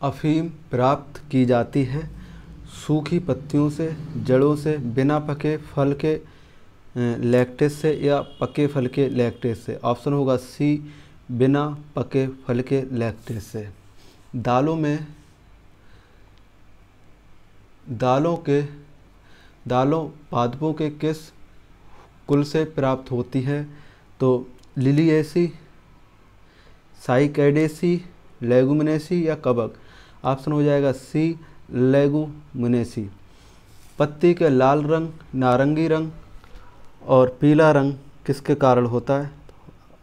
अफीम प्राप्त की जाती है सूखी पत्तियों से, जड़ों से, बिना पके फल के लैक्टेस से या पके फल के लैक्टेस से। ऑप्शन होगा सी, बिना पके फल के लैक्टेस से। दालों में दालों पादपों के किस कुल से प्राप्त होती है? तो लिलिएसी, साइकैडेसी, लेगुमिनेसी या कवक। ऑप्शन हो जाएगा सी, लेगुमिनेसी। पत्ती के लाल रंग, नारंगी रंग और पीला रंग किसके कारण होता है?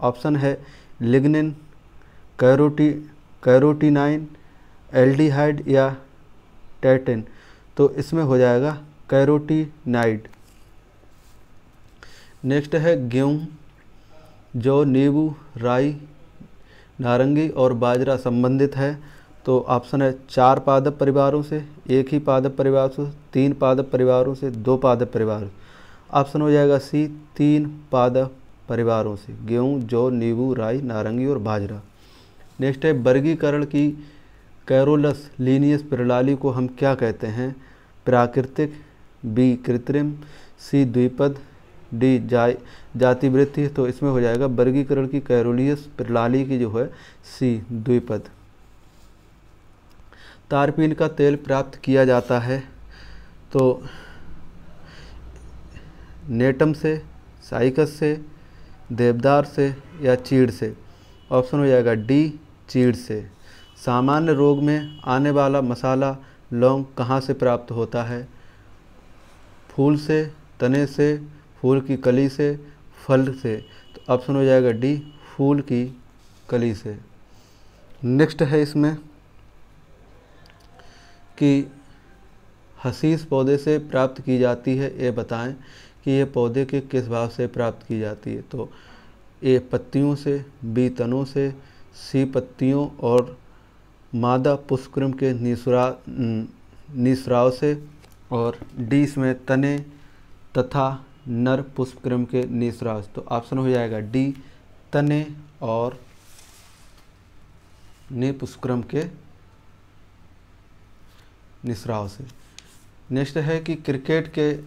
ऑप्शन है लिग्निन, कैरोटीनाइन, एल्डिहाइड या टैटिन। तो इसमें हो जाएगा कैरोटीनाइड। नेक्स्ट है गेहूँ, जौ, नींबू, राई, नारंगी और बाजरा संबंधित है। तो ऑप्शन है 4 पादप परिवारों से, 1 ही पादप परिवार से, 3 पादप परिवारों से, 2 पादप परिवार। ऑप्शन हो जाएगा सी, 3 पादप परिवारों से। गेहूँ, जौ, नींबू, राई, नारंगी और बाजरा। नेक्स्ट है वर्गीकरण की कैरोलस लीनियस प्रणाली को हम क्या कहते हैं? प्राकृतिक, बी कृत्रिम, सी द्विपद, डी जातिवृत्ति। तो इसमें हो जाएगा वर्गीकरण की कैरोलियस प्रणाली की जो है सी द्विपद। तारपीन का तेल प्राप्त किया जाता है तो नेटम से, साइकस से, देवदार से या चीड़ से। ऑप्शन हो जाएगा डी, चीड़ से। सामान्य रोग में आने वाला मसाला लौंग कहाँ से प्राप्त होता है? फूल से, तने से, फूल की कली से, फल से। तो ऑप्शन हो जाएगा डी, फूल की कली से। नेक्स्ट है इसमें कि हशीश पौधे से प्राप्त की जाती है, ये बताएं कि ये पौधे के किस भाग से प्राप्त की जाती है? तो ए पत्तियों से, बी तनों से, सी पत्तियों और मादा पुष्पक्रम के निस्राव से और डी इसमें तने तथा नर पुष्पक्रम के निस्राव। तो ऑप्शन हो जाएगा डी, तने और ने पुष्पक्रम के निस्राव से। नेक्स्ट है कि क्रिकेट के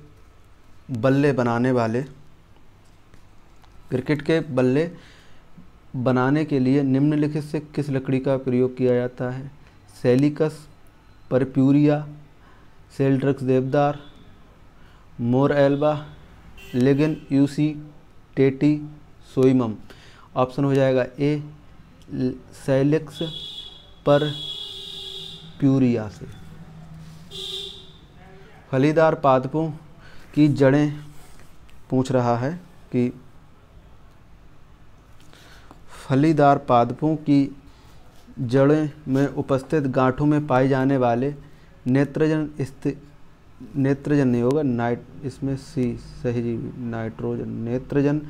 बल्ले बनाने के लिए निम्नलिखित से किस लकड़ी का प्रयोग किया जाता है? सेलिकस, परप्यूरिया, सेल्ड्रक्स देवदार, मोर एल्बा, लेगन यूसी टेटी सोइमम। ऑप्शन हो जाएगा ए, सेलिक्स परप्यूरिया से। फलीदार पादपों की जड़ें पूछ रहा है कि फलीदार पादपों की जड़ें में उपस्थित गांठों में पाए जाने वाले नेत्रजन नहीं होगा, इसमें सी सहजीवी, नाइट्रोजन, नेत्रजन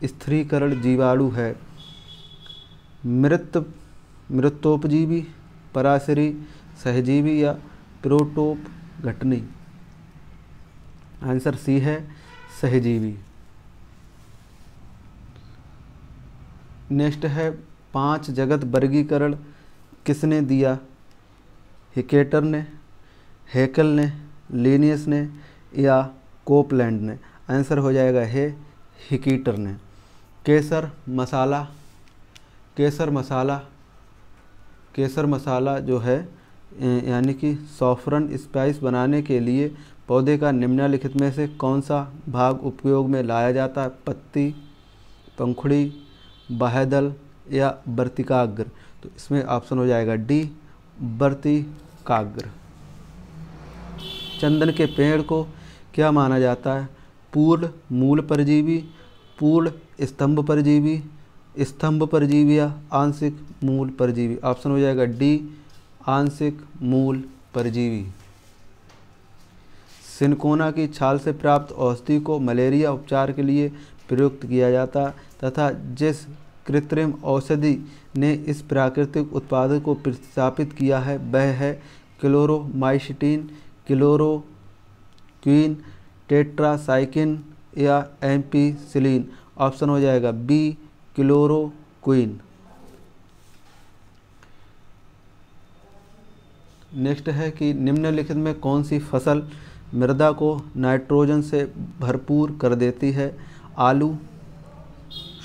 स्थिरीकरण जीवाणु है। मृतोपजीवी, पराशरी, सहजीवी या प्रोटोपघटनी। आंसर सी है सहजीवी। नेक्स्ट है 5 जगत वर्गीकरण किसने दिया? हिकेटर ने, हेकल ने, लीनियस ने या कोपलैंड ने। आंसर हो जाएगा है हिकेटर ने। केसर मसाला जो है यानी कि सॉफ्रन स्पाइस बनाने के लिए पौधे का निम्नलिखित में से कौन सा भाग उपयोग में लाया जाता है? पत्ती, पंखुड़ी, बाह्यदल या वर्तिकाग्र। तो इसमें ऑप्शन हो जाएगा डी, वर्तिकाग्र। चंदन के पेड़ को क्या माना जाता है? पूर्ण मूल परजीवी, पूर्ण स्तंभ परजीवी या आंशिक मूल परजीवी। ऑप्शन हो जाएगा डी, आंशिक मूल परजीवी। सिनकोना की छाल से प्राप्त औषधि को मलेरिया उपचार के लिए प्रयुक्त किया जाता तथा जिस कृत्रिम औषधि ने इस प्राकृतिक उत्पाद को प्रतिस्थापित किया है वह है क्लोरोमाइसिटिन, क्लोरोक्वीन, टेट्रासाइक्लिन या एम्पिसिलिन। ऑप्शन हो जाएगा बी, क्लोरोक्वीन। नेक्स्ट है कि निम्नलिखित में कौन सी फसल मृदा को नाइट्रोजन से भरपूर कर देती है? आलू,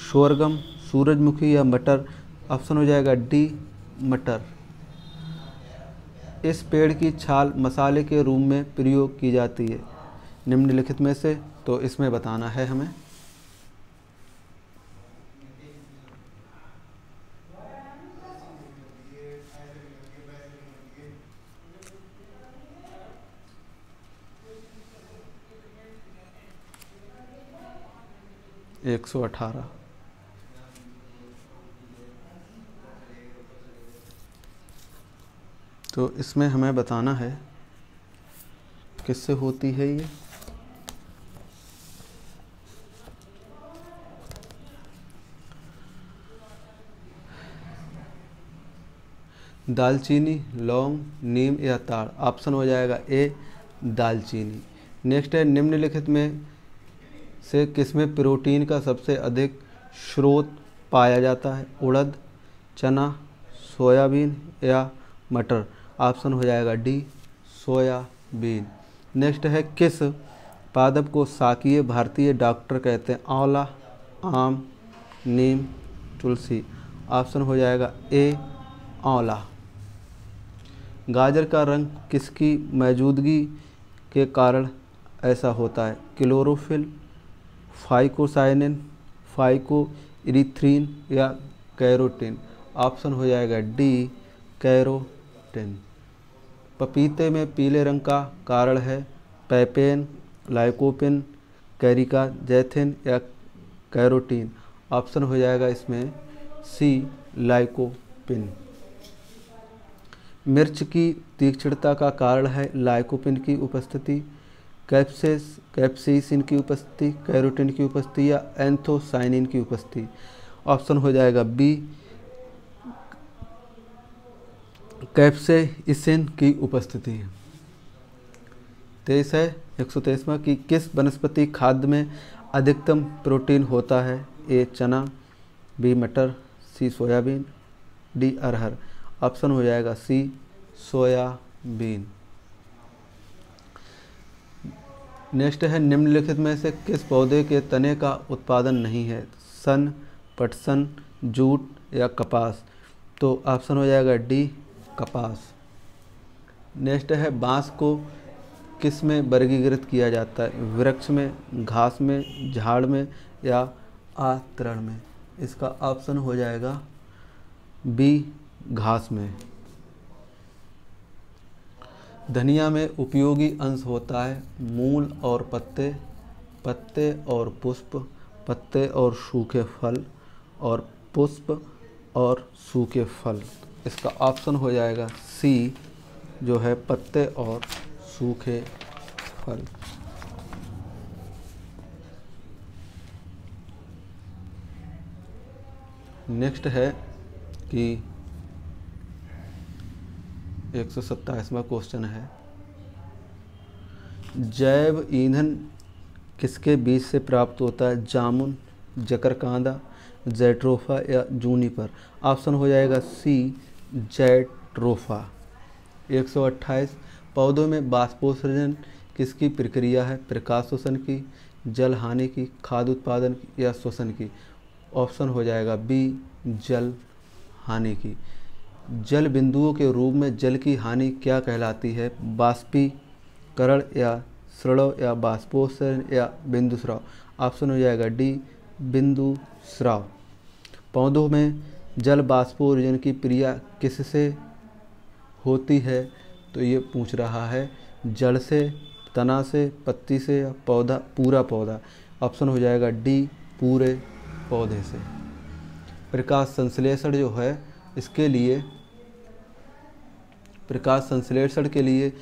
शोरगम, सूरजमुखी या मटर? ऑप्शन हो जाएगा डी मटर। इस पेड़ की छाल मसाले के रूप में प्रयोग की जाती है निम्नलिखित में से, तो इसमें बताना है हमें। एक 118। तो इसमें हमें बताना है किससे होती है ये। दालचीनी, लौंग, नीम या ताड़? ऑप्शन हो जाएगा ए दालचीनी। नेक्स्ट है निम्नलिखित में से किसमें प्रोटीन का सबसे अधिक स्रोत पाया जाता है? उड़द, चना, सोयाबीन या मटर? ऑप्शन हो जाएगा डी सोयाबीन। नेक्स्ट है किस पादप को शाकीय भारतीय डॉक्टर कहते हैं? आंवला, आम, नीम, तुलसी? ऑप्शन हो जाएगा ए आंवला। गाजर का रंग किसकी मौजूदगी के कारण ऐसा होता है? क्लोरोफिल, फाइकोसाइनिन, फाइकोइरिथ्रिन या कैरोटीन? ऑप्शन हो जाएगा डी कैरोटीन। पपीते में पीले रंग का कारण है? पैपेन, लाइकोपिन, कैरिका जैथिन या कैरोटीन? ऑप्शन हो जाएगा इसमें सी लाइकोपिन। मिर्च की तीक्ष्णता का कारण है? लाइकोपिन की उपस्थिति, कैप्सेसिन की उपस्थिति, कैरोटीन की उपस्थिति या एंथोसाइनिन की उपस्थिति? ऑप्शन हो जाएगा बी कैप्सेसिन की उपस्थिति। 23 है 123वां कि किस वनस्पति खाद्य में अधिकतम प्रोटीन होता है? ए चना, बी मटर, सी सोयाबीन, डी अरहर? ऑप्शन हो जाएगा सी सोयाबीन। नेक्स्ट है निम्नलिखित में से किस पौधे के तने का उत्पादन नहीं है? सन, पटसन, जूट या कपास? तो ऑप्शन हो जाएगा डी कपास। नेक्स्ट है बांस को किस में वर्गीकृत किया जाता है? वृक्ष में, घास में, झाड़ में या आतरण में? इसका ऑप्शन हो जाएगा बी घास में। धनिया में उपयोगी अंश होता है मूल और पत्ते, पत्ते और पुष्प, पत्ते और सूखे फल और पुष्प और सूखे फल? इसका ऑप्शन हो जाएगा सी जो है पत्ते और सूखे फल। नेक्स्ट है कि 127वां क्वेश्चन है जैव ईंधन किसके बीज से प्राप्त होता है? जामुन, जकरकांदा, जैट्रोफा या जूनिपर? ऑप्शन हो जाएगा सी जैट्रोफा। 128 पौधों में बाष्पोत्सर्जन किसकी प्रक्रिया है? प्रकाश श्वसन की, जल हानि की, खाद्य उत्पादन की या श्वसन की? ऑप्शन हो जाएगा बी जल हानि की। जल बिंदुओं के रूप में जल की हानि क्या कहलाती है? बाष्पीकरण या स्रव या बाष्पोत्सर्जन या बिंदुस्राव? ऑप्शन हो जाएगा डी बिंदुस्राव। पौधों में जल बाष्पोत्सर्जन की क्रिया किससे होती है? तो ये पूछ रहा है जड़ से, तना से, पत्ती से या पौधा, पूरा पौधा? ऑप्शन हो जाएगा डी पूरे पौधे से। प्रकाश संश्लेषण जो है इसके लिए, प्रकाश संश्लेषण के लिए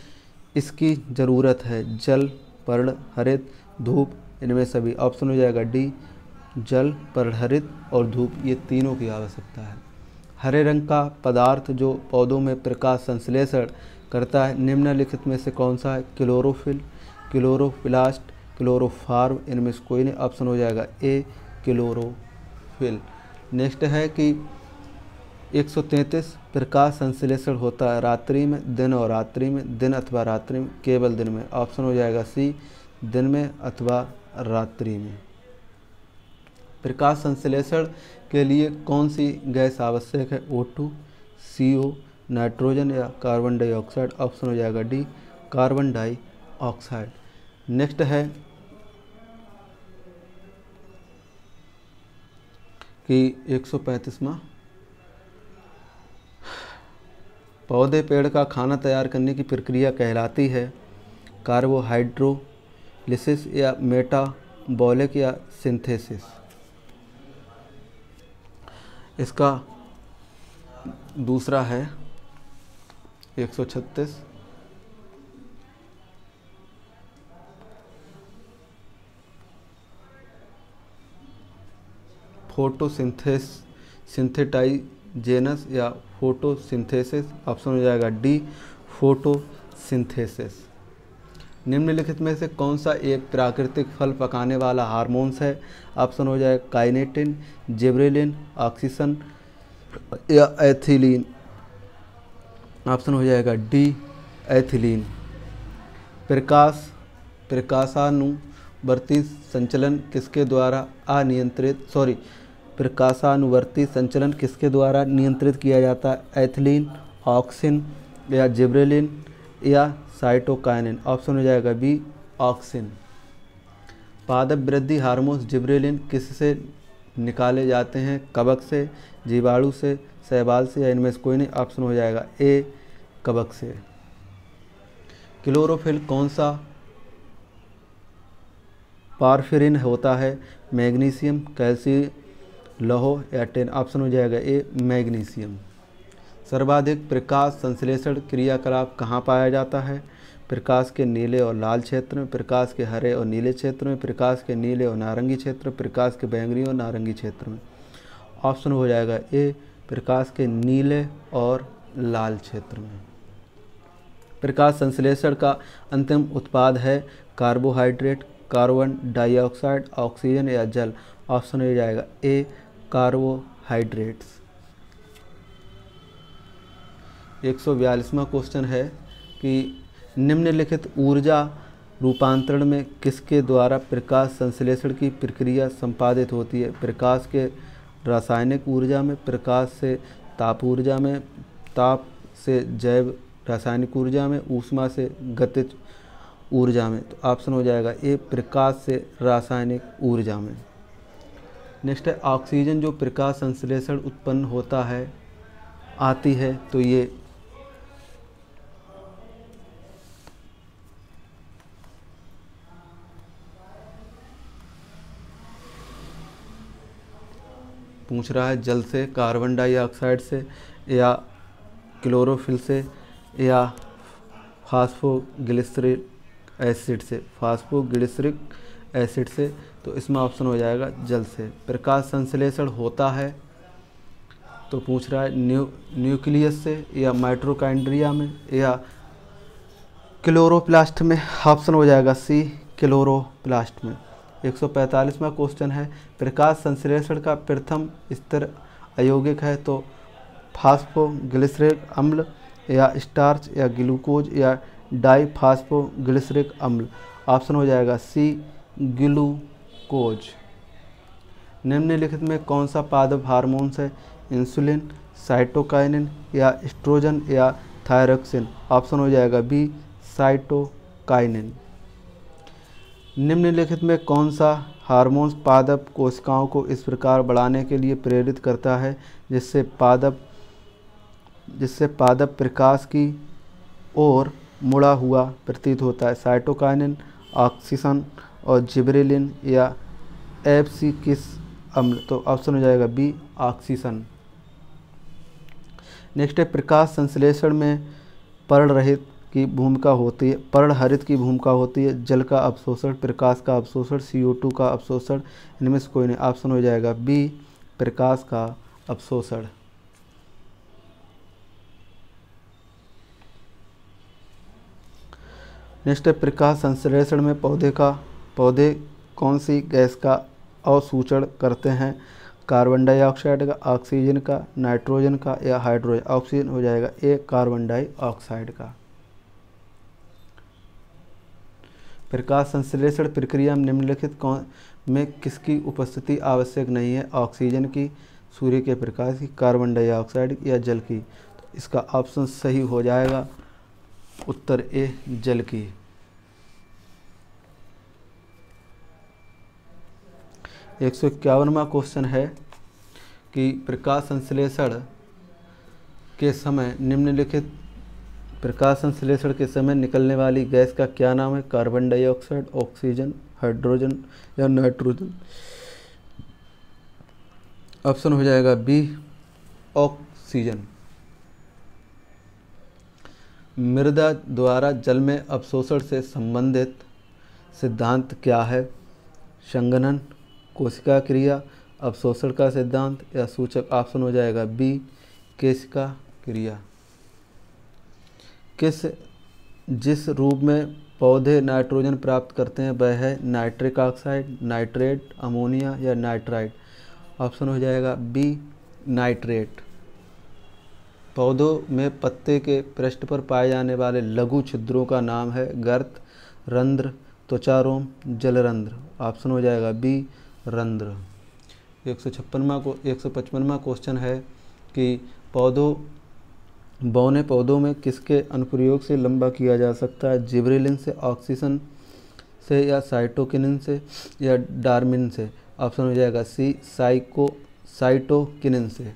इसकी ज़रूरत है जल, पर्ण, हरित, धूप, इनमें सभी? ऑप्शन हो जाएगा डी जल, पर्ण, हरित और धूप, ये तीनों की आवश्यकता है। हरे रंग का पदार्थ जो पौधों में प्रकाश संश्लेषण करता है निम्नलिखित में से कौन सा है? Chlorophyll, chloroplast, chloroform? इनमें से कोई नहीं। ऑप्शन हो जाएगा ए क्लोरोफिल। नेक्स्ट है कि 133 प्रकाश संश्लेषण होता है रात्रि में, दिन और रात्रि में, दिन अथवा रात्रि में, केवल दिन में। ऑप्शन हो जाएगा सी, दिन में अथवा रात्रि में। प्रकाश संश्लेषण के लिए कौन सी गैस आवश्यक है? O2, CO, नाइट्रोजन या कार्बन डाइऑक्साइड। ऑप्शन हो जाएगा डी, कार्बन डाइऑक्साइड। नेक्स्ट है कि 135वां, पौधे पेड़ का खाना तैयार करने की प्रक्रिया कहलाती है कार्बोहाइड्रोलिसिस या मेटाबॉलिक या सिंथेसिस। इसका दूसरा है 136, सिंथेटाइजेशनस या फोटोसिंथेसिस। ऑप्शन हो जाएगा डी, फोटोसिंथेसिस। निम्नलिखित में से कौन सा एक प्राकृतिक फल पकाने वाला हार्मोन्स है? ऑप्शन हो जाएगा काइनेटिन, जिबरेलिन, ऑक्सीजन या एथिलीन। ऑप्शन हो जाएगा डी, एथिलीन। प्रकाशानुवर्ती संचलन किसके द्वारा प्रकाशानुवर्ती संचलन किसके द्वारा नियंत्रित किया जाता है? एथिलीन, ऑक्सिन या जिबरेलिन या साइटोकाइनिन। ऑप्शन हो जाएगा बी, ऑक्सिन। पादप वृद्धि हार्मोन्स जिबरेलिन किससे निकाले जाते हैं? कवक से, जीवाणु से, शैवाल से या इनमें से कोई नहीं। ऑप्शन हो जाएगा ए, कवक से। क्लोरोफिल कौन सा पारफिरिन होता है? मैग्नीशियम, कैल्शियम, लौह या टिन। ऑप्शन हो जाएगा ए, मैग्नीशियम। सर्वाधिक प्रकाश संश्लेषण क्रियाकलाप कहाँ पाया जाता है? प्रकाश के नीले और लाल क्षेत्र में, प्रकाश के हरे और नीले क्षेत्र में, प्रकाश के नीले और नारंगी क्षेत्र में, प्रकाश के बैंगनी और नारंगी क्षेत्र में। ऑप्शन हो जाएगा ए, प्रकाश के नीले और लाल क्षेत्र में। प्रकाश संश्लेषण का अंतिम उत्पाद है कार्बोहाइड्रेट, कार्बन डाइऑक्साइड, ऑक्सीजन या जल। ऑप्शन हो जाएगा ए, कार्बोहाइड्रेट्स। 142वां क्वेश्चन है कि निम्नलिखित ऊर्जा रूपांतरण में किसके द्वारा प्रकाश संश्लेषण की प्रक्रिया संपादित होती है? प्रकाश के रासायनिक ऊर्जा में, प्रकाश से ताप ऊर्जा में, ताप से जैव रासायनिक ऊर्जा में, ऊष्मा से गतिज ऊर्जा में। तो ऑप्शन हो जाएगा ए, प्रकाश से रासायनिक ऊर्जा में। नेक्स्ट है ऑक्सीजन जो प्रकाश संश्लेषण उत्पन्न होता है आती है, तो ये पूछ रहा है जल से, कार्बन डाइऑक्साइड से या क्लोरोफिल से या फास्फोग्लिसरिक एसिड से। फास्फोग्लिसरिक एसिड से, तो इसमें ऑप्शन हो जाएगा जल से। प्रकाश संश्लेषण होता है तो पूछ रहा है न्यूक्लियस से या माइटोकॉन्ड्रिया में या क्लोरोप्लास्ट में। ऑप्शन हो जाएगा सी, क्लोरोप्लास्ट में। 145वां क्वेश्चन है प्रकाश संश्लेषण का प्रथम स्तर अयौगिक है तो फास्फोग्लिसरिक अम्ल या स्टार्च या ग्लूकोज या डाईफास्फोग्लिसरिक अम्ल। ऑप्शन हो जाएगा सी, ग्लूकोज। निम्नलिखित में कौन सा पादप हार्मोन्स है? इंसुलिन, साइटोकाइनिन या एस्ट्रोजन या थायरोक्सिन। ऑप्शन हो जाएगा बी, साइटोकाइनिन। निम्नलिखित में कौन सा हार्मोन्स पादप कोशिकाओं को इस प्रकार बढ़ाने के लिए प्रेरित करता है जिससे पादप प्रकाश की ओर मुड़ा हुआ प्रतीत होता है? साइटोकाइनिन, ऑक्सीजन और जिबरेलिन या एब्सिक्सिक अम्ल। तो ऑप्शन हो जाएगा बी, ऑक्सीजन। नेक्स्ट है प्रकाश संश्लेषण में पर्णरहित की भूमिका होती है, पर्णहरित की भूमिका होती है जल का अवशोषण, प्रकाश का अवशोषण, CO2 का अवशोषण। इनमें से कोई नहीं। ऑप्शन हो जाएगा बी, प्रकाश का अवशोषण। नेक्स्ट है प्रकाश संश्लेषण में पौधे कौन सी गैस का अवशोषण करते हैं? कार्बन डाइऑक्साइड का, ऑक्सीजन का, नाइट्रोजन का या हाइड्रोजन। ऑक्सीजन हो जाएगा ए कार्बन डाइऑक्साइड का। प्रकाश संश्लेषण प्रक्रिया में निम्नलिखित कौन में किसकी उपस्थिति आवश्यक नहीं है? ऑक्सीजन की, सूर्य के प्रकाश की, कार्बन डाइऑक्साइड या जल की। तो इसका ऑप्शन सही हो जाएगा उत्तर ए जल की। 151वां क्वेश्चन है कि प्रकाश संश्लेषण के समय निम्नलिखित प्रकाश संश्लेषण के समय निकलने वाली गैस का क्या नाम है? कार्बन डाइऑक्साइड, ऑक्सीजन, हाइड्रोजन या नाइट्रोजन। ऑप्शन हो जाएगा बी ऑक्सीजन। मृदा द्वारा जल में अवशोषण से संबंधित सिद्धांत क्या है? संघनन, कोशिका क्रिया, अवशोषण का सिद्धांत या सूचक। ऑप्शन हो जाएगा बी कोशिका क्रिया। जिस रूप में पौधे नाइट्रोजन प्राप्त करते हैं वह है नाइट्रिक ऑक्साइड, नाइट्रेट, अमोनिया या नाइट्राइट। ऑप्शन हो जाएगा बी नाइट्रेट। पौधों में पत्ते के पृष्ठ पर पाए जाने वाले लघु छिद्रों का नाम है गर्त, रंध्र, त्वचारोम, जलरंध्र। ऑप्शन हो जाएगा बी रंध्र। 155वां क्वेश्चन है कि बौने पौधों में किसके अनुप्रयोग से लंबा किया जा सकता है? जिबरेलिन से, ऑक्सीजन से या साइटोकिनिन से या डार्मिन से। ऑप्शन हो जाएगा सी साइटोकिनिन से।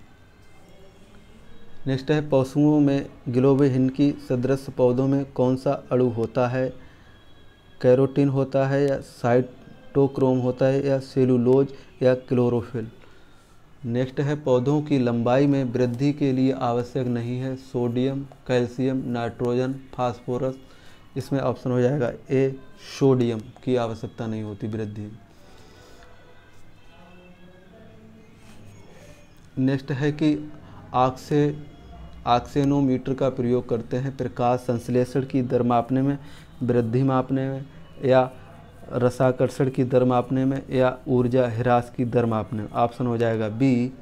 नेक्स्ट है पशुओं में ग्लोबिन की सदृश पौधों में कौन सा अणु होता है? कैरोटीन होता है या साइटोक्रोम होता है या सेलुलोज या क्लोरोफिल। नेक्स्ट है पौधों की लंबाई में वृद्धि के लिए आवश्यक नहीं है सोडियम, कैल्शियम, नाइट्रोजन, फास्फोरस। इसमें ऑप्शन हो जाएगा ए सोडियम की आवश्यकता नहीं होती वृद्धि। नेक्स्ट है कि ऑक्सेनोमीटर का प्रयोग करते हैं प्रकाश संश्लेषण की दर मापने में, वृद्धि मापने में या रसाकर्षण की दर मापने में या ऊर्जा ह्रास की दर मापने में। ऑप्शन हो जाएगा बी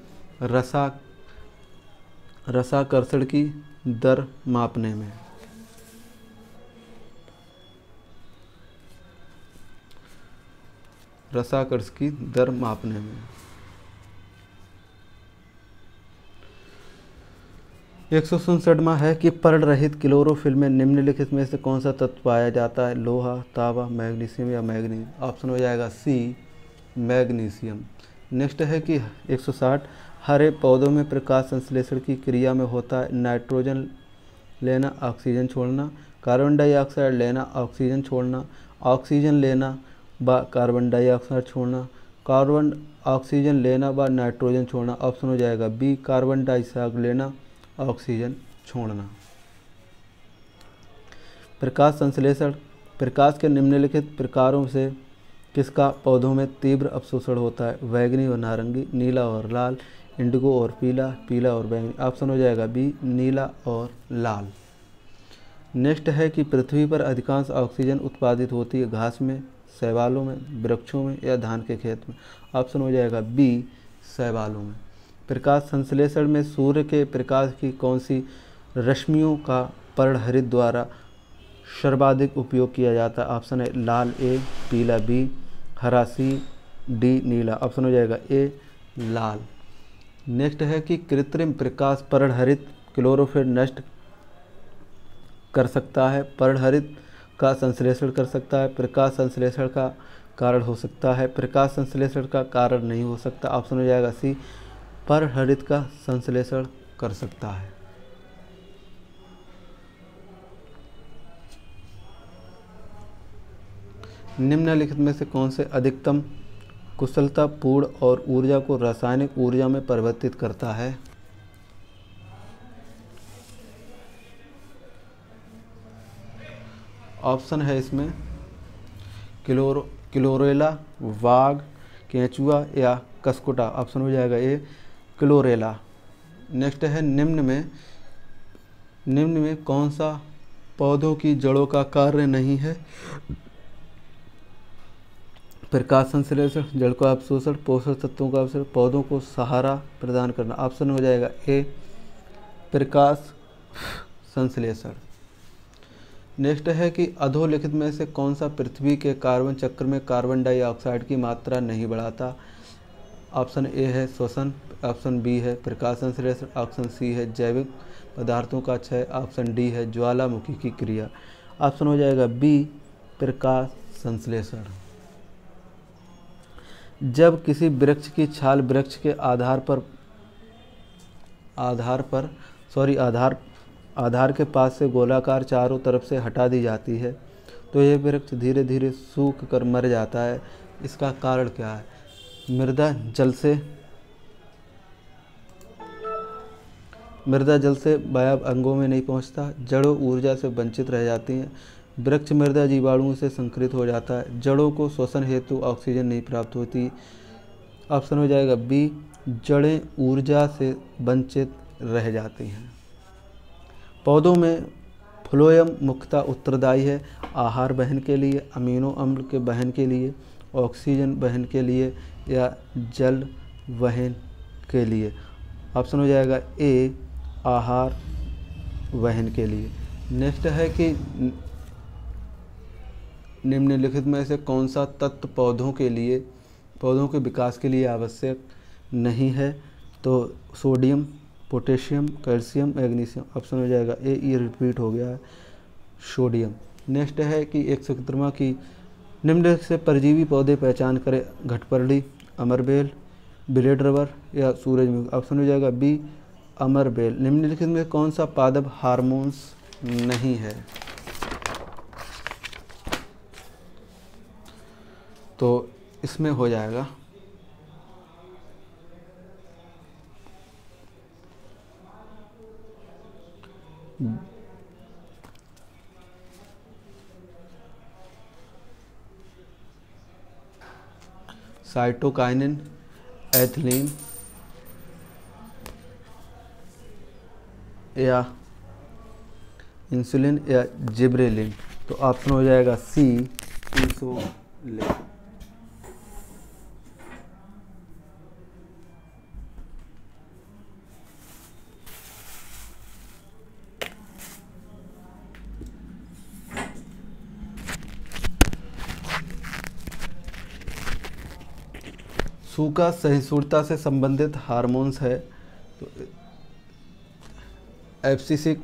रसाकर्षण की दर मापने में। रसाकर्षण की दर मापने में। 167वां है कि पर्णरहित क्लोरोफिल में निम्नलिखित में से कौन सा तत्व पाया जाता है? लोहा, तांबा, मैग्नीशियम या मैग्नीज। ऑप्शन हो जाएगा सी मैग्नीशियम। नेक्स्ट है कि 160 हरे पौधों में प्रकाश संश्लेषण की क्रिया में होता है नाइट्रोजन लेना, ऑक्सीजन छोड़ना, कार्बन डाइऑक्साइड लेना, ऑक्सीजन छोड़ना, ऑक्सीजन लेना व कार्बन डाइऑक्साइड छोड़ना, कार्बन ऑक्सीजन लेना व नाइट्रोजन छोड़ना। ऑप्शन हो जाएगा बी कार्बन डाइऑक्साइड लेना, ऑक्सीजन छोड़ना। प्रकाश संश्लेषण प्रकाश के निम्नलिखित प्रकारों से किसका पौधों में तीव्र अवशोषण होता है? बैंगनी और नारंगी, नीला और लाल, इंडिगो और पीला, पीला और बैंगनी। ऑप्शन हो जाएगा बी नीला और लाल। नेक्स्ट है कि पृथ्वी पर अधिकांश ऑक्सीजन उत्पादित होती है घास में, शैवालों में, वृक्षों में या धान के खेत में। ऑप्शन हो जाएगा बी शैवालों में। प्रकाश संश्लेषण में सूर्य के प्रकाश की कौन सी रश्मियों का पर्णहरित द्वारा सर्वाधिक उपयोग किया जाता है? ऑप्शन है लाल ए, पीला बी, हरा सी, डी नीला। ऑप्शन हो जाएगा ए लाल। नेक्स्ट है कि कृत्रिम प्रकाश पर्णहरित क्लोरोफिल नष्ट कर सकता है, पर्णहरित का संश्लेषण कर सकता है, प्रकाश संश्लेषण का कारण हो सकता है, प्रकाश संश्लेषण का कारण नहीं हो सकता। ऑप्शन हो जाएगा सी पर्णहरित का संश्लेषण कर सकता है। निम्नलिखित में से कौन से अधिकतम कुशलतापूर्ण और ऊर्जा को रासायनिक ऊर्जा में परिवर्तित करता है? ऑप्शन है इसमें क्लोरेला, वाग, केंचुआ या कसकुटा। ऑप्शन हो जाएगा ए क्लोरेला। नेक्स्ट है निम्न में कौन सा पौधों की जड़ों का कार्य नहीं है? प्रकाश संश्लेषण, जल का अवशोषण, पोषक तत्वों का अवशोषण, पौधों को सहारा प्रदान करना। ऑप्शन हो जाएगा ए प्रकाश संश्लेषण। नेक्स्ट है कि अधोलिखित में से कौन सा पृथ्वी के कार्बन चक्र में कार्बन डाइऑक्साइड की मात्रा नहीं बढ़ाता। ऑप्शन ए है श्वसन, ऑप्शन बी है प्रकाश संश्लेषण, ऑप्शन सी है जैविक पदार्थों का क्षय, ऑप्शन डी है ज्वालामुखी की क्रिया। ऑप्शन हो जाएगा बी प्रकाश संश्लेषण। जब किसी वृक्ष की छाल वृक्ष के आधार के पास से गोलाकार चारों तरफ से हटा दी जाती है तो यह वृक्ष धीरे धीरे सूख कर मर जाता है। इसका कारण क्या है। मृदा जल से वायु अंगों में नहीं पहुंचता, जड़ों ऊर्जा से वंचित रह जाती हैं, वृक्ष मृदा जीवाणुओं से संकरित हो जाता है, जड़ों को श्वसन हेतु ऑक्सीजन नहीं प्राप्त होती। ऑप्शन हो जाएगा बी जड़ें ऊर्जा से वंचित रह जाती हैं। पौधों में फ्लोएम मुख्यतः उत्तरदायी है आहार वहन के लिए, अमीनो अम्ल के वहन के लिए, ऑक्सीजन वहन के लिए या जल वहन के लिए। ऑप्शन हो जाएगा ए आहार वहन के लिए। नेक्स्ट है कि निम्नलिखित में से कौन सा तत्व पौधों के विकास के लिए आवश्यक नहीं है। तो sodium, potassium, calcium, magnesium. Option हो जाएगा ए, ये रिपीट हो गया है, सोडियम। नेक्स्ट है कि 117वां की निम्नलिखित से परजीवी पौधे पहचान करें। घटपर्ली, अमरबेल, ब्लेड रबर या सूरजमुखी। ऑप्शन हो जाएगा बी अमरबेल। निम्नलिखित में कौन सा पादप हार्मोन्स नहीं है। तो इसमें हो जाएगा साइटोकाइनिन, एथिलीन या इंसुलिन या जिब्रेलिन। तो ऑप्शन हो जाएगा सी इंसुलिन। सूखा सहिष्णुता से संबंधित हार्मोन्स है। तो एब्सिसिक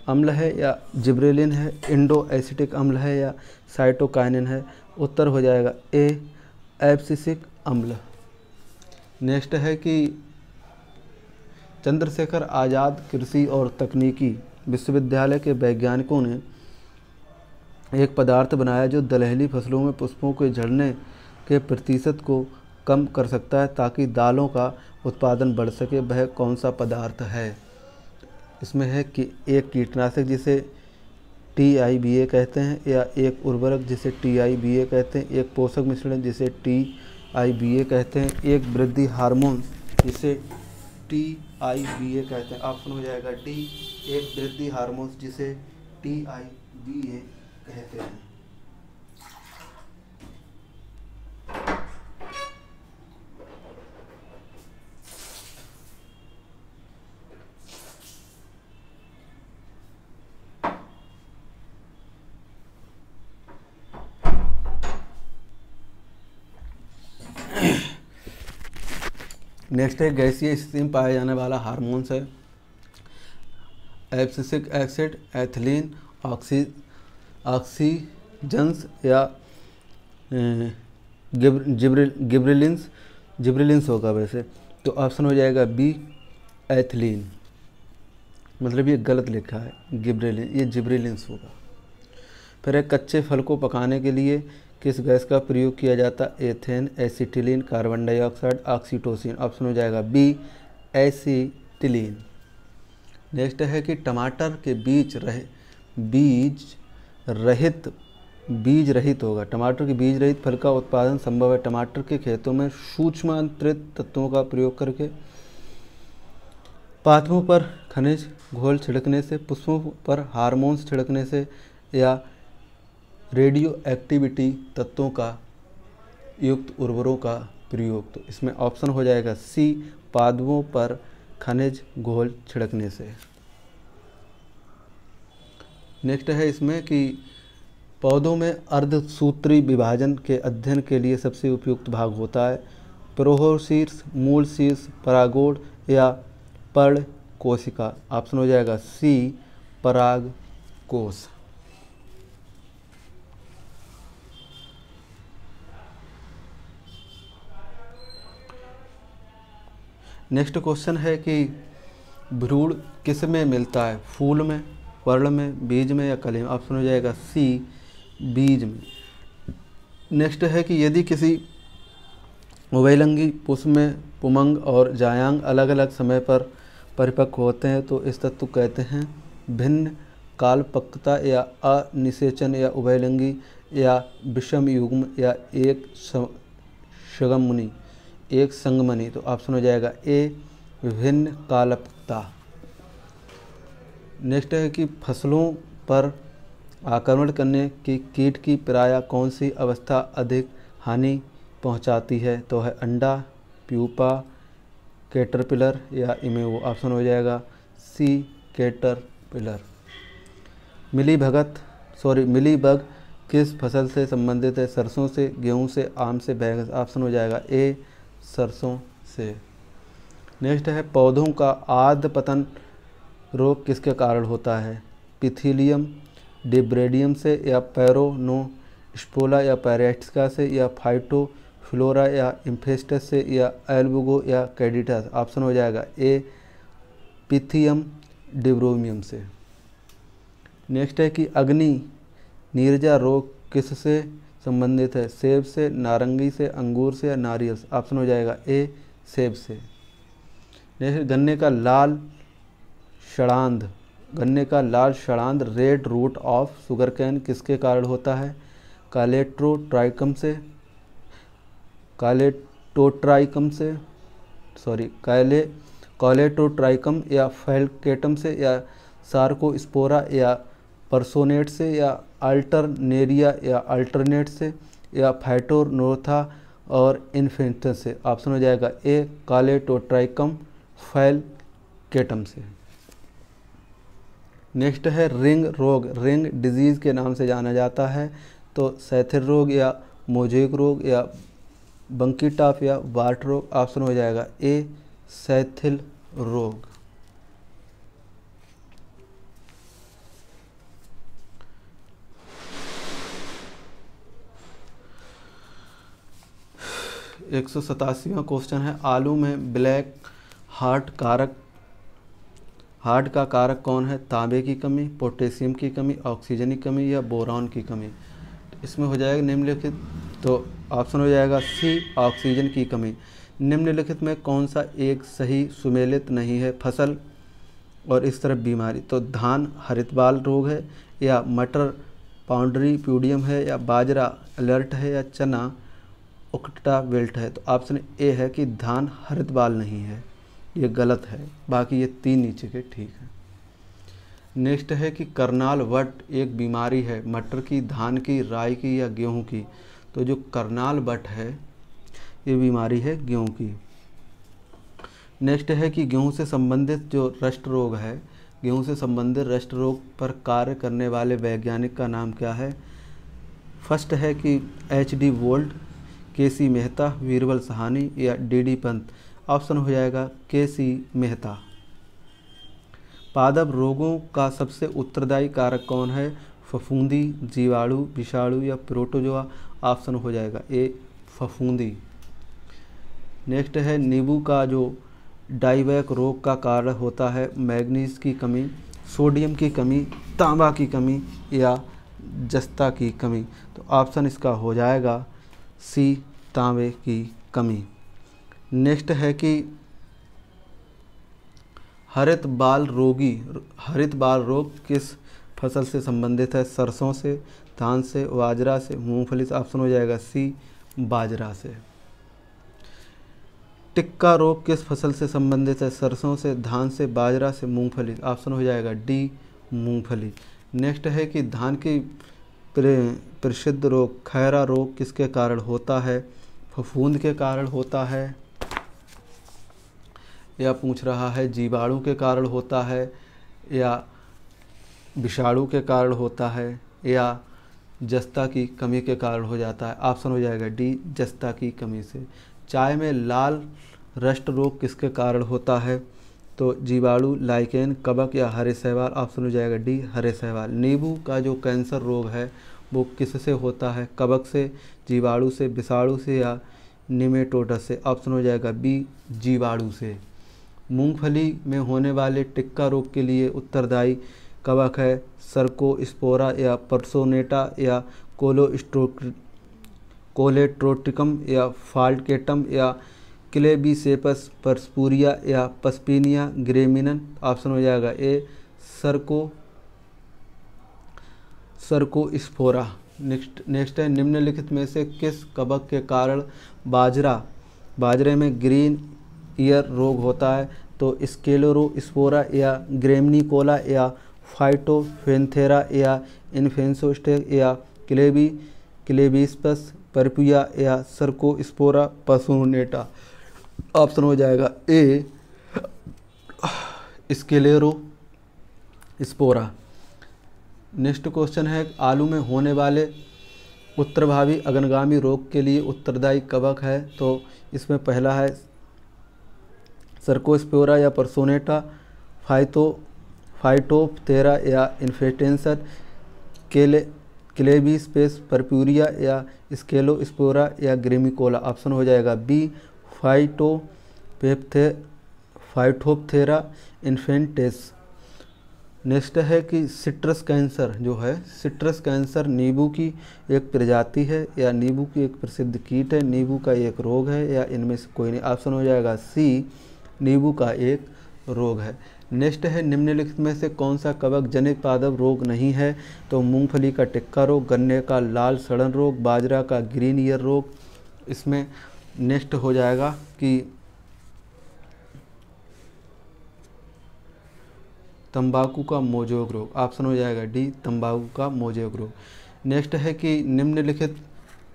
अम्ल है या जिब्रेलिन है, इंडो एसिटिक अम्ल है या साइटोकाइनिन है। उत्तर हो जाएगा ए एब्सिसिक अम्ल। नेक्स्ट है कि चंद्रशेखर आज़ाद कृषि और तकनीकी विश्वविद्यालय के वैज्ञानिकों ने एक पदार्थ बनाया जो दलहनी फसलों में पुष्पों के झड़ने के प्रतिशत को कम कर सकता है ताकि दालों का उत्पादन बढ़ सके। वह कौन सा पदार्थ है। इसमें है कि एक कीटनाशक जिसे TIBA कहते हैं या एक उर्वरक जिसे TIBA कहते हैं, एक पोषक मिश्रण जिसे TIBA कहते हैं, एक वृद्धि हार्मोन जिसे TIBA कहते हैं। ऑप्शन हो जाएगा डी एक वृद्धि हार्मोन जिसे TIBA कहते हैं। नेक्स्ट है गैसीय स्थिति में पाया जाने वाला हार्मोन्स है एब्सिसिक एसिड, एथिलीन, ऑक्सीजन्स या जिब्रेलिन्स होगा वैसे। तो ऑप्शन हो जाएगा बी एथिलीन। मतलब ये गलत लिखा है गिब्रेलिन, ये जिब्रेलिन्स होगा। फिर एक कच्चे फल को पकाने के लिए किस गैस का प्रयोग किया जाता है। Ethane, acetylene, carbon dioxide, oxytocin. Option हो जाएगा बी एसिटिलीन। नेक्स्ट है कि टमाटर के बीज रहित होगा। टमाटर के बीज रहित फल का उत्पादन संभव है। टमाटर के खेतों में सूक्ष्मांतरित तत्वों का प्रयोग करके, पातों पर खनिज घोल छिड़कने से, पुष्पों पर हार्मोन्स छिड़कने से या रेडियो एक्टिविटी तत्वों का युक्त उर्वरों का प्रयोग। तो इसमें ऑप्शन हो जाएगा सी, पादपों पर खनिज घोल छिड़कने से। नेक्स्ट है इसमें कि पौधों में अर्धसूत्री विभाजन के अध्ययन के लिए सबसे उपयुक्त भाग होता है प्रोहोशीर्ष, मूल शीर्ष, परागोड़ या पर्ण कोशिका। ऑप्शन हो जाएगा सी, पराग कोश। नेक्स्ट क्वेश्चन है कि भ्रूण किस में मिलता है, फूल में, पर्ण में, बीज में या कली में। ऑप्शन हो जाएगा सी, बीज में। नेक्स्ट है कि यदि किसी उभयलिंगी पुष्प में पुमंग और जायांग अलग अलग समय पर परिपक्व होते हैं तो इस तत्व को कहते हैं भिन्न कालपक्वता या अनिषेचन या उभयलिंगी या विषम युग्म या एक संगमनी। तो ऑप्शन हो जाएगा ए, विभिन्न कालपक्वता। नेक्स्ट है कि फसलों पर आक्रमण करने की कीट की प्रायः कौन सी अवस्था अधिक हानि पहुंचाती है। तो है अंडा, प्यूपा, कैटरपिलर या इमेओ। ऑप्शन हो जाएगा सी, कैटरपिलर। मिलीबग किस फसल से संबंधित है, सरसों से, गेहूं से, आम से, बैंगन। ऑप्शन हो जाएगा ए, सरसों से। नेक्स्ट है पौधों का आद्य पतन रोग किसके कारण होता है, पिथिलियम डिब्रेडियम से या पैरोनोस्पोला या पैरेटिका से या फाइटोफ्लोरा या इन्फेस्टस से या एल्बुगो या कैडिटस। ऑप्शन हो जाएगा ए, पिथियम डिब्रोमियम से। नेक्स्ट है कि अग्नि नीरजा रोग किससे संबंधित है, सेब से, नारंगी से, अंगूर से या नारियल से। ऑप्शन हो जाएगा ए, सेब से। नेक्स्ट गन्ने का लाल षडांध रेड रूट ऑफ शुगरकेन किसके कारण होता है, कॉलेटोट्राइकम या फैलकेटम से या सार्कोस्पोरा या परसोनेट से या अल्टरनेरिया या अल्टरनेट से या फाइटोनोर्था और इन्फेंटस से। ऑप्शन हो जाएगा ए, कॉलेटोट्राइकम फैलकेटम से। नेक्स्ट है रिंग रोग, रिंग डिजीज़ के नाम से जाना जाता है। तो सैथिल रोग या मोजेक रोग या बंकी टॉप या वार्ट रोग। ऑप्शन हो जाएगा ए, सैथिल रोग। एक 187वां क्वेश्चन है आलू में ब्लैक हार्ट का कारक कौन है, तांबे की कमी, पोटेशियम की कमी, ऑक्सीजन की कमी या बोरान की कमी। इसमें हो जाएगा निम्नलिखित, तो ऑप्शन हो जाएगा सी, ऑक्सीजन की कमी। निम्नलिखित में कौन सा एक सही सुमेलित नहीं है, फसल और इस तरफ बीमारी। तो धान हरितबाल रोग है या मटर पाउंड्री प्यूडियम है या बाजरा अलर्ट है या चना उकटा बेल्ट है। तो ऑप्शन ए है कि धान हरितबाल नहीं है, ये गलत है। बाकी ये तीन नीचे के ठीक है। नेक्स्ट है कि करनाल वट एक बीमारी है, मटर की, धान की, राई की या गेहूं की। तो जो करनाल वट है ये बीमारी है गेहूं की। नेक्स्ट है कि गेहूं से संबंधित जो रस्ट रोग है, गेहूं से संबंधित रस्ट रोग पर कार्य करने वाले वैज्ञानिक का नाम क्या है। फर्स्ट है कि HD volt, KC Mehta, wearable Sahani या DD पंत। ऑप्शन हो जाएगा KC मेहता। पादप रोगों का सबसे उत्तरदायी कारक कौन है, फफूंदी, जीवाणु, विषाणु या प्रोटोजोआ। ऑप्शन हो जाएगा ए, फफूंदी। नेक्स्ट है नींबू का जो डाइवैक रोग का कारण होता है, मैग्नीज की कमी, सोडियम की कमी, तांबा की कमी या जस्ता की कमी। तो ऑप्शन इसका हो जाएगा सी, तांबे की कमी। नेक्स्ट है कि हरित बाल रोग किस फसल से संबंधित है, सरसों से, धान से, बाजरा से, मूंगफली से। ऑप्शन हो जाएगा सी, बाजरा से। टिक्का रोग किस फसल से संबंधित है, सरसों से, धान से, बाजरा से, मूंगफली। ऑप्शन हो जाएगा डी, मूंगफली। नेक्स्ट है कि धान की प्रसिद्ध रोग खैरा रोग किसके कारण होता है, फफूंद के कारण होता है, या पूछ रहा है जीवाणु के कारण होता है, या विषाणु के कारण होता है, या जस्ता की कमी के कारण हो जाता है। ऑप्शन हो जाएगा डी, जस्ता की कमी से। चाय में लाल रस्ट रोग किसके कारण होता है? तो जीवाणु, लाइकेन, कवक या हरे शैवाल। ऑप्शन हो जाएगा डी, हरे शैवाल। नींबू का जो कैंसर रोग है वो किससे होता है? कवक से, जीवाणु से, विषाणु से या निमेटोडस से। ऑप्शन हो जाएगा बी, जीवाणु से। मूंगफली में होने वाले टिक्का रोग के लिए उत्तरदायी कवक है सर्कोस्पोरा या पर्सोनेटा या कोलेट्रोटिकम या फाल्केटम या क्लेबीसेपस परस्पूरिया या पस्पिनिया ग्रेमिनन। ऑप्शन हो जाएगा ए, सर्कोस्पोरा। नेक्स्ट है निम्नलिखित में से किस कवक के कारण बाजरे में ग्रीन ईयर रोग होता है? तो स्क्लेरोस्पोरा या ग्रेमिनिकोला या फाइटोफेंथेरा या इन्फेंसोस्टेक या क्लेबीस्पस परपुया या सर्कोस्पोरा पर्सोनेटा। ऑप्शन हो जाएगा ए, स्क्लेरोस्पोरा। नेक्स्ट क्वेश्चन है आलू में होने वाले उत्तरभावी अग्रगामी रोग के लिए उत्तरदायी कवक है? तो इसमें पहला है सर्कोस्पोरा या पर्सोनेटा, फाइटोप्तेरा या इन्फेस्टेंसर, क्लेबीस्पेस परप्यूरिया या स्क्लेरोस्पोरा या ग्रेमिकोला। ऑप्शन हो जाएगा बी, फाइटोप्थेरा इन्फेंटेस। नेक्स्ट है कि सिट्रस कैंसर जो है, सिट्रस कैंसर नींबू की एक प्रजाति है या नींबू की एक प्रसिद्ध कीट है, नींबू का एक रोग है या इनमें से कोई नहीं। ऑप्शन हो जाएगा सी, नींबू का एक रोग है। नेक्स्ट है निम्नलिखित में से कौन सा कवक जनित पादप रोग नहीं है? तो मूंगफली का टिक्का रोग, गन्ने का लाल सड़न रोग, बाजरा का ग्रीन ईयर रोग। इसमें नेक्स्ट हो जाएगा कि तंबाकू का मोजेक रोग। ऑप्शन हो जाएगा डी, तंबाकू का मोजेक रोग। नेक्स्ट है कि निम्नलिखित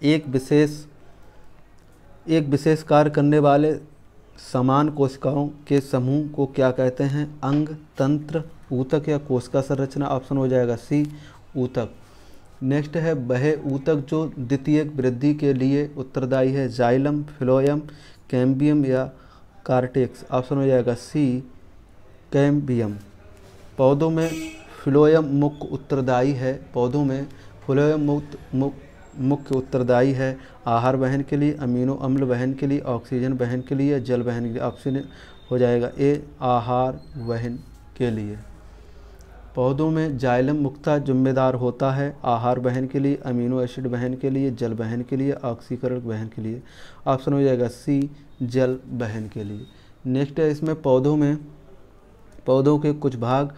एक विशेष कार्य करने वाले समान कोशिकाओं के समूह को क्या कहते हैं? अंग, तंत्र, ऊतक या कोशिका संरचना। ऑप्शन हो जाएगा सी, ऊतक। नेक्स्ट है वह ऊतक जो द्वितीयक वृद्धि के लिए उत्तरदायी है, जाइलम, फिलोयम, कैम्बियम या कार्टेक्स। ऑप्शन हो जाएगा सी, कैम्बियम। पौधों में फिलोयम मुख्य उत्तरदायी है, पौधों में फिलोयम मुख्य उत्तरदायी है आहार वहन के लिए, अमीनो अम्ल वहन के लिए, ऑक्सीजन वहन के लिए, जल वहन के लिए। ऑप्शन हो जाएगा ए, आहार वहन के लिए। पौधों में जाइलम मुख्यतः जिम्मेदार होता है आहार वहन के लिए, अमीनो एसिड वहन के लिए, जल वहन के लिए, ऑक्सीकरण वहन के लिए। ऑप्शन हो जाएगा सी, जल वहन के लिए। नेक्स्ट है इसमें पौधों के कुछ भाग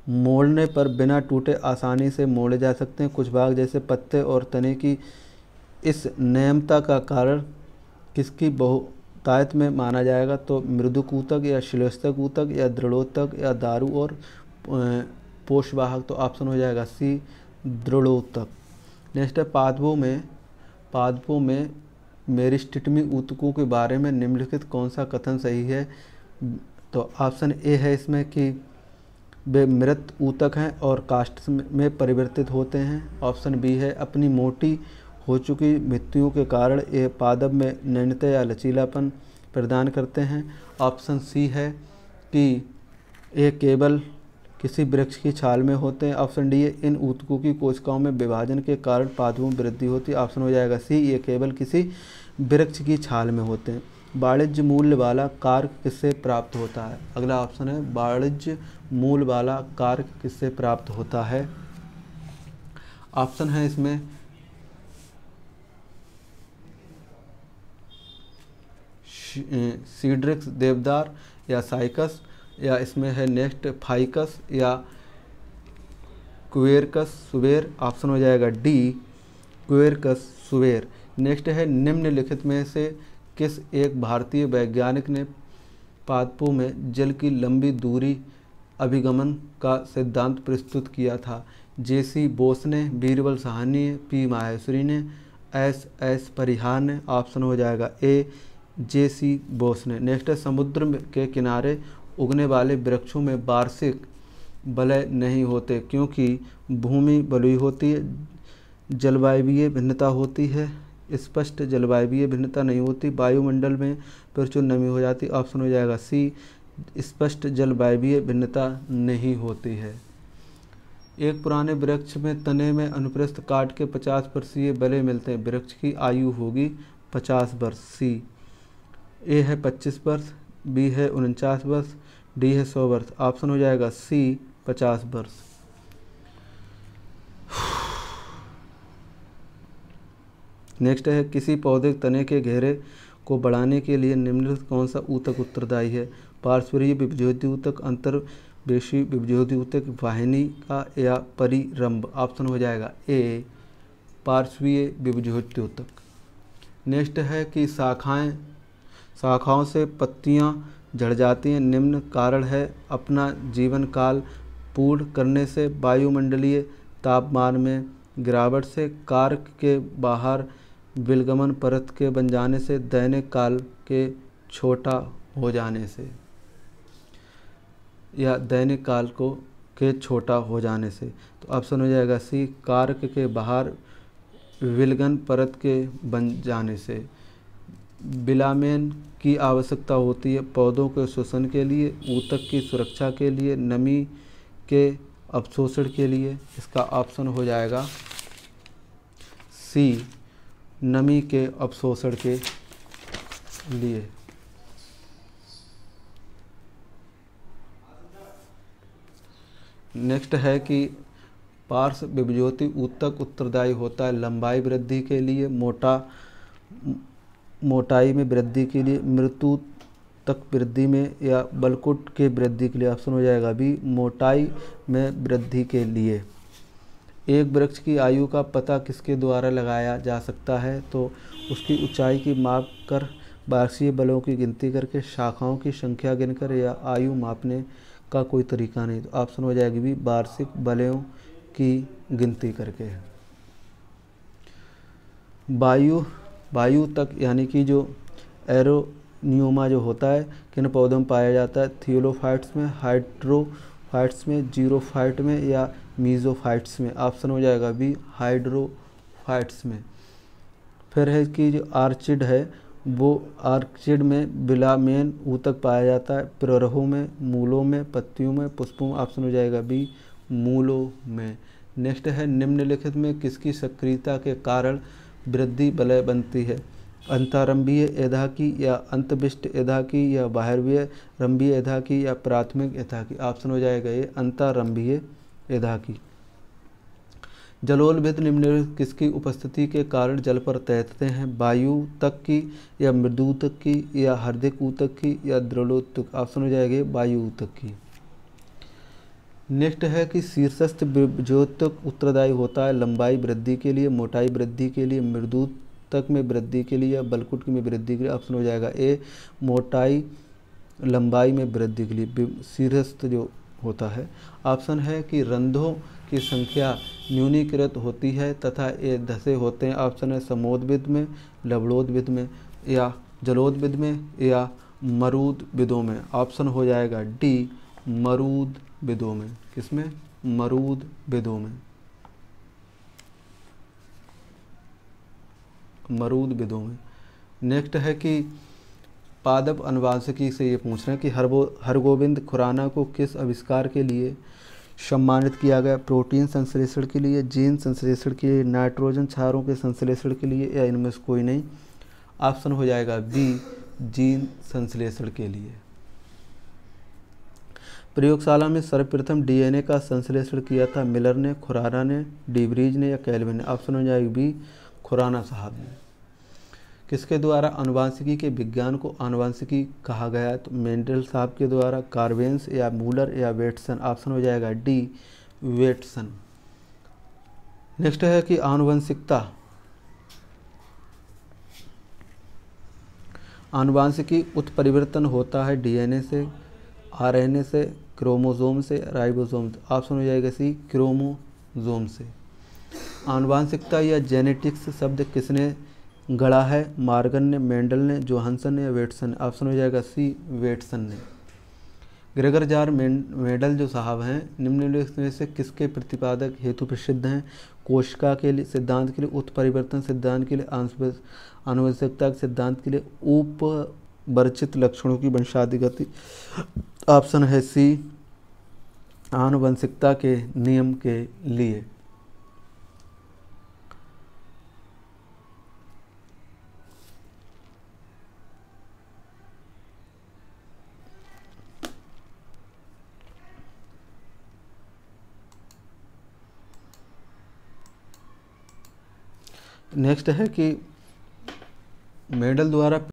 मोड़ने पर बिना टूटे आसानी से मोड़े जा सकते हैं। कुछ भाग जैसे पत्ते और तने की इस नियमता का कारण किसकी बहुतायत में माना जाएगा? तो मृदुक ऊतक या शिलोस्तक ऊतक या दृढ़ोतक या दारू और पोषवाहक। तो ऑप्शन हो जाएगा सी, दृढ़ोतक। नेक्स्ट है पादपों में मेरिस्टेमी ऊतकों के बारे में निम्नलिखित कौन सा कथन सही है? तो ऑप्शन ए है इसमें कि वे मृत ऊतक हैं और काष्ठ में परिवर्तित होते हैं। ऑप्शन बी है अपनी मोटी हो चुकी मृत्यु के कारण ये पादप में नैन्यता या लचीलापन प्रदान करते हैं। ऑप्शन सी है कि ये केवल किसी वृक्ष की छाल में होते हैं। ऑप्शन डी है इन ऊतकों की कोशिकाओं में विभाजन के कारण पादपों में वृद्धि होती है। ऑप्शन हो जाएगा सी, ये केवल किसी वृक्ष की छाल में होते हैं। वाणिज्य मूल्य वाला कार्य किससे प्राप्त होता है? अगला ऑप्शन है वाणिज्य मूल्य वाला कार्य किससे प्राप्त होता है? ऑप्शन है इसमें सीड्रिक्स देवदार या साइकस, या इसमें है नेक्स्ट फाइकस या क्वेरकस सुबेर। ऑप्शन हो जाएगा डी, क्वेरकस सुबेर। नेक्स्ट है निम्नलिखित में से किस एक भारतीय वैज्ञानिक ने पादपों में जल की लंबी दूरी अभिगमन का सिद्धांत प्रस्तुत किया था? जेसी बोस ने, बीरबल साहनी ने, पी माहेश्वरी ने, एस परिहार ने। ऑप्शन हो जाएगा ए जे.सी. बोस ने। नेक्स्ट है समुद्र के किनारे उगने वाले वृक्षों में वार्षिक वलय नहीं होते क्योंकि भूमि बलुई होती है, जलवायवीय भिन्नता होती है, स्पष्ट जलवायवीय भिन्नता नहीं होती, वायुमंडल में प्रचुर नमी हो जाती। ऑप्शन हो जाएगा सी स्पष्ट जलवायवीय भिन्नता नहीं होती है। एक पुराने वृक्ष में तने में अनुप्रस्थ काट के 50 वर्षीय बले मिलते हैं, वृक्ष की आयु होगी 50 वर्ष। सी। ए है 25 वर्ष, बी है 49 वर्ष, डी है 100 वर्ष। ऑप्शन हो जाएगा सी 50 वर्ष। नेक्स्ट है किसी पौधे तने के घेरे को बढ़ाने के लिए निम्नलिखित कौन सा ऊतक उत्तरदायी है? पार्श्वीय विभज्योति ऊतक, अंतर्वेशी विभज्योति ऊतक, वाहिनी का या परिरंभ। ऑप्शन हो जाएगा ए पार्श्वीय विभज्योति ऊतक। नेक्स्ट है कि शाखाओं से पत्तियां झड़ जाती हैं, निम्न कारण है अपना जीवन काल पूर्ण करने से, वायुमंडलीय तापमान में गिरावट से, कार्क के बाहर विलगमन परत के बन जाने से, दैनिक काल के छोटा हो जाने से या दैनिक काल के छोटा हो जाने से। तो ऑप्शन हो जाएगा सी कार्क के बाहर विलगन परत के बन जाने से। बिलामेन की आवश्यकता होती है पौधों के शोषण के लिए, ऊतक की सुरक्षा के लिए, नमी के अवशोषण के लिए। इसका ऑप्शन हो जाएगा सी नमी के अवशोषण के लिए। नेक्स्ट है कि पार्श्व विभज्योति ऊतक उत्तरदायी होता है लंबाई वृद्धि के लिए, मोटाई में वृद्धि के लिए, मृत्यु तक वृद्धि में या बलकुट के वृद्धि के लिए। ऑप्शन हो जाएगा बी मोटाई में वृद्धि के लिए। एक वृक्ष की आयु का पता किसके द्वारा लगाया जा सकता है? तो उसकी ऊंचाई की माप कर, वार्षिक बलों की गिनती करके, शाखाओं की संख्या गिनकर या आयु मापने का कोई तरीका नहीं। तो ऑप्शन हो जाएगी भी वार्षिक बलों की गिनती करके। वायु तक यानी कि जो एरोनियोमा जो होता है किन पौधों में पाया जाता है? थियोलोफाइट्स में, हाइड्रोफाइट्स में, जीरोफाइट में या मीजोफाइट्स में। ऑप्शन हो जाएगा बी हाइड्रोफाइट्स में। फिर है कि जो आर्चिड है वो आर्चिड में बिलामेन ऊतक पाया जाता है, प्रवाहों में, मूलों में, पत्तियों में, पुष्पों में। ऑप्शन हो जाएगा बी मूलों में। नेक्स्ट है निम्नलिखित में किसकी सक्रियता के कारण वृद्धि वलय बनती है? अंतरंभीय एधा की या अंतविष्ट एधा की या बाह्यरंभीय रंभीय एधा की या प्राथमिक एधा की। ऑप्शन हो जाएगा ये अंतरंभीय एधा की। जलोलभित निम्नलिखित किसकी उपस्थिति के कारण जल पर तैरते हैं? वायु ऊतक की या मृदु ऊतक की या हार्दिक ऊतक की या द्रलोतक। ऑप्शन हो जाएगा वायु ऊतक की। नेक्स्ट है कि शीर्षस्थ विभज्योतक उत्तरदायी होता है लंबाई वृद्धि के लिए, मोटाई वृद्धि के लिए, मृदु तक में वृद्धि के लिए या बलकुट में वृद्धि के लिए। ऑप्शन हो जाएगा ए मोटाई लंबाई में वृद्धि के लिए शीर्षस्थ जो होता है। ऑप्शन है कि रंध्रों की संख्या न्यूनीकृत होती है तथा ये धसे होते हैं। ऑप्शन है समोद्भिद में, लवणोद्भिद में या जलोद्भिद में या मरूदभिदों में। ऑप्शन हो जाएगा डी मरूदभिदों में। किसमें? मरूदभिदों में। मरूदभिदों में। नेक्स्ट है कि पादप अनुवांशिकी से ये पूछ रहे हैं कि हरगोविंद खुराना को किस आविष्कार के लिए सम्मानित किया गया? प्रोटीन संश्लेषण के लिए, जीन संश्लेषण के लिए, नाइट्रोजन क्षारों के संश्लेषण के लिए या इनमें से कोई नहीं। ऑप्शन हो जाएगा बी जीन संश्लेषण के लिए। प्रयोगशाला में सर्वप्रथम डीएनए का संश्लेषण किया था मिलर ने, खुराना ने, डीब्रीज ने या कैल्विन ने। ऑप्शन हो जाएगा बी खुराना साहब ने। किसके द्वारा आनुवांशिकी के विज्ञान को आनुवांशिकी कहा गया है? तो मेंडल साहब के द्वारा, कार्वेंस या मूलर या वेटसन। ऑप्शन हो जाएगा डी वेटसन। नेक्स्ट है कि आनुवंशिकता आनुवांशिकी उत्परिवर्तन होता है डीएनए से, आरएनए से, क्रोमोसोम से, राइबोसोम से। ऑप्शन हो जाएगा सी क्रोमोसोम से। आनुवांशिकता या जेनेटिक्स शब्द किसने गढ़ा है? मार्गन ने, मेंडल ने, जोहानसन ने या वेटसन ने? ऑप्शन हो जाएगा सी, वेटसन ने। ग्रेगर जार मेंडल जो साहब हैं निम्नलिखित में से किसके प्रतिपादक हेतु प्रसिद्ध हैं? कोशिका के लिए सिद्धांत के लिए, उत्परिवर्तन सिद्धांत के लिए, आनुवंशिकता के सिद्धांत के लिए, उपवर्चित लक्षणों की वंशादि गति। ऑप्शन है सी, आनुवंशिकता के नियम के लिए। नेक्स्ट है कि मेंडल द्वारा